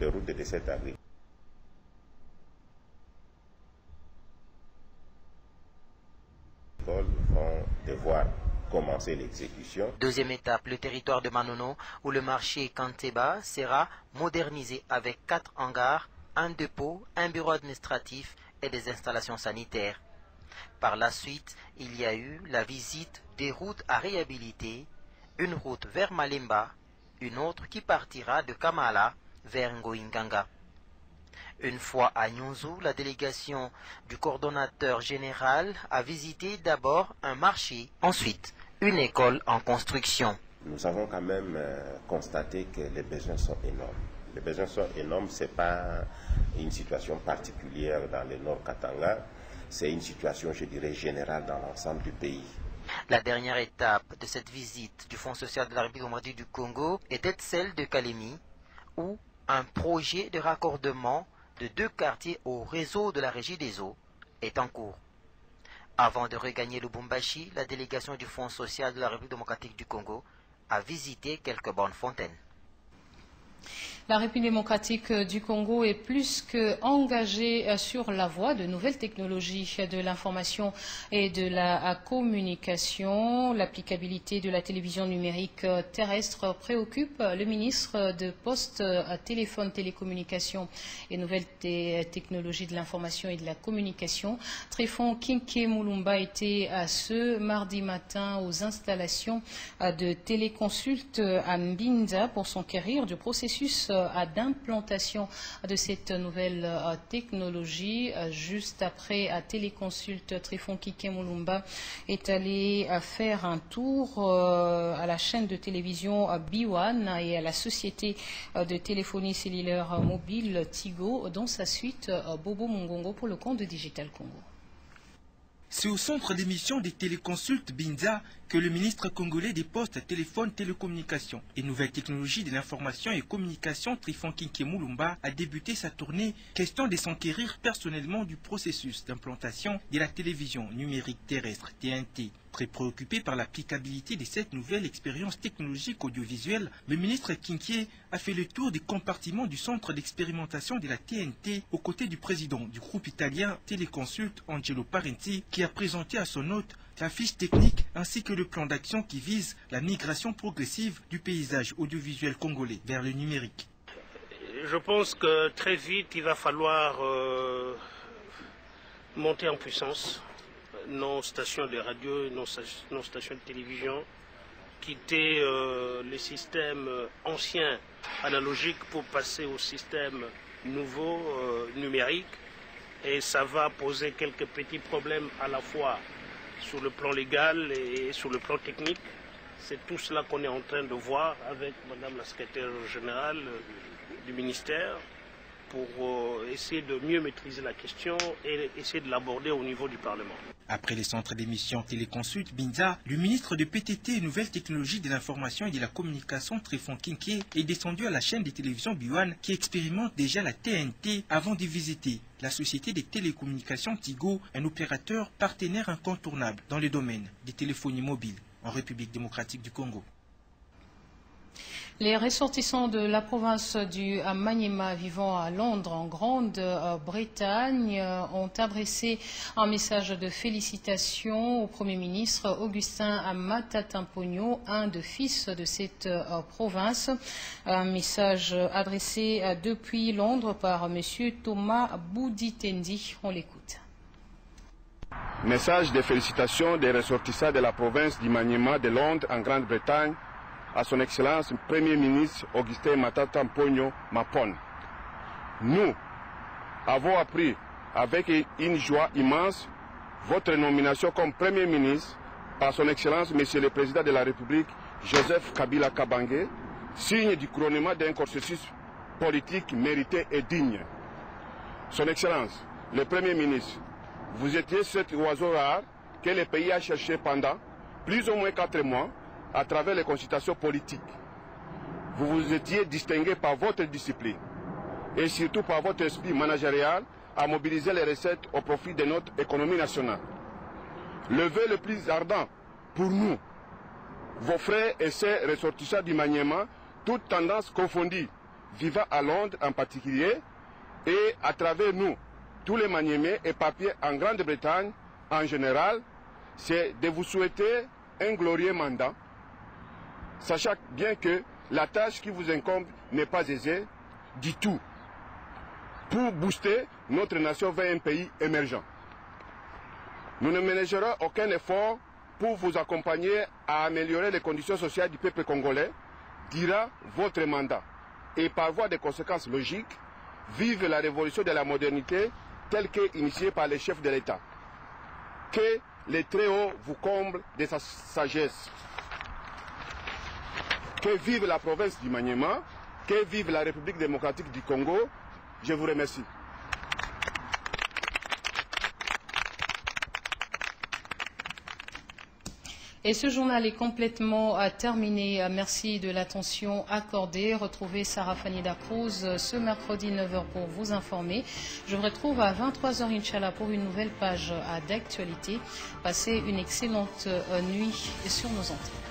de route de cette agricole vont devoir commencer l'exécution. Deuxième étape, le territoire de Manono, où le marché Kanteba sera modernisé avec 4 hangars, un dépôt, un bureau administratif et des installations sanitaires. Par la suite, il y a eu la visite des routes à réhabiliter, une route vers Malemba, une autre qui partira de Kamala vers Ngoinganga. Une fois à Nyunzu, la délégation du coordonnateur général a visité d'abord un marché, ensuite une école en construction. Nous avons quand même constaté que les besoins sont énormes. Les besoins sont énormes, ce n'est pas une situation particulière dans le Nord Katanga, c'est une situation, je dirais, générale dans l'ensemble du pays. La dernière étape de cette visite du Fonds social de la République démocratique du Congo était celle de Kalemi, où un projet de raccordement de 2 quartiers au réseau de la Régie des eaux est en cours. Avant de regagner Lubumbashi, la délégation du Fonds social de la République démocratique du Congo a visité quelques bornes fontaines. La République démocratique du Congo est plus qu'engagée sur la voie de nouvelles technologies de l'information et de la communication. L'applicabilité de la télévision numérique terrestre préoccupe le ministre de Poste, Téléphone, Télécommunications et Nouvelles Technologies de l'information et de la communication. Tréphon Kinké Moulumba était ce mardi matin aux installations de téléconsulte à Mbinda pour s'enquérir du processus d'implantation de cette nouvelle technologie. Juste après téléconsulte, Tréphon Kinké Moulumba est allé faire un tour à la chaîne de télévision B1 et à la société de téléphonie cellulaire mobile Tigo, dont sa suite Bobo Mongongo pour le compte de Digital Congo. C'est au centre d'émission des téléconsultes Binza que le ministre congolais des Postes, Téléphones, Télécommunications et Nouvelles Technologies de l'Information et Communication, Tréphon Kinké Moulumba, a débuté sa tournée, question de s'enquérir personnellement du processus d'implantation de la télévision numérique terrestre TNT. Très préoccupé par l'applicabilité de cette nouvelle expérience technologique audiovisuelle, le ministre Kinké a fait le tour des compartiments du centre d'expérimentation de la TNT aux côtés du président du groupe italien Téléconsulte, Angelo Parenti, qui a présenté à son hôte la fiche technique ainsi que le plan d'action qui vise la migration progressive du paysage audiovisuel congolais vers le numérique. Je pense que très vite, il va falloir monter en puissance nos stations de radio, nos stations de télévision, quitter les systèmes anciens analogiques pour passer au système nouveau numérique. Et ça va poser quelques petits problèmes à la fois sur le plan légal et sur le plan technique. C'est tout cela qu'on est en train de voir avec Madame la secrétaire générale du ministère pour essayer de mieux maîtriser la question et essayer de l'aborder au niveau du Parlement. Après les centres d'émission Téléconsulte Binza, le ministre de PTT et Nouvelles Technologies de l'Information et de la Communication, Tréphon Kinké, est descendu à la chaîne de télévision B1 qui expérimente déjà la TNT avant de visiter la société des télécommunications Tigo, un opérateur partenaire incontournable dans le domaine des téléphonies mobiles en République démocratique du Congo. Les ressortissants de la province du Maniema vivant à Londres, en Grande-Bretagne, ont adressé un message de félicitations au Premier ministre Augustin Matata-Mpogno, un des fils de cette province. Un message adressé depuis Londres par M. Thomas Bouditendi. On l'écoute. Message de félicitations des ressortissants de la province du Maniema de Londres en Grande-Bretagne à son Excellence Premier ministre Augustin Matata Mpogno Mapon. Nous avons appris avec une joie immense votre nomination comme Premier ministre par son Excellence Monsieur le Président de la République Joseph Kabila Kabange, signe du couronnement d'un processus politique mérité et digne. Son Excellence, le Premier ministre, vous étiez cet oiseau rare que le pays a cherché pendant plus ou moins 4 mois à travers les consultations politiques. Vous vous étiez distingué par votre discipline et surtout par votre esprit managérial à mobiliser les recettes au profit de notre économie nationale. Le vœu le plus ardent pour nous, vos frères et sœurs ressortissants du Maniema, toutes tendances confondues, vivant à Londres en particulier, et à travers nous, tous les Maniémais éparpillés en Grande-Bretagne en général, c'est de vous souhaiter un glorieux mandat, sachant bien que la tâche qui vous incombe n'est pas aisée du tout, pour booster notre nation vers un pays émergent. Nous ne ménagerons aucun effort pour vous accompagner à améliorer les conditions sociales du peuple congolais durant votre mandat et par voie de conséquences logiques, vive la révolution de la modernité telle qu'initiée par les chefs de l'État. Que les Très-Hauts vous comblent de sa sagesse. Que vive la province du Maniema, que vive la République démocratique du Congo. Je vous remercie. Et ce journal est complètement terminé. Merci de l'attention accordée. Retrouvez Sarah Fanida Cruz ce mercredi 9h pour vous informer. Je vous retrouve à 23h Inch'Allah pour une nouvelle page d'actualité. Passez une excellente nuit sur nos antennes.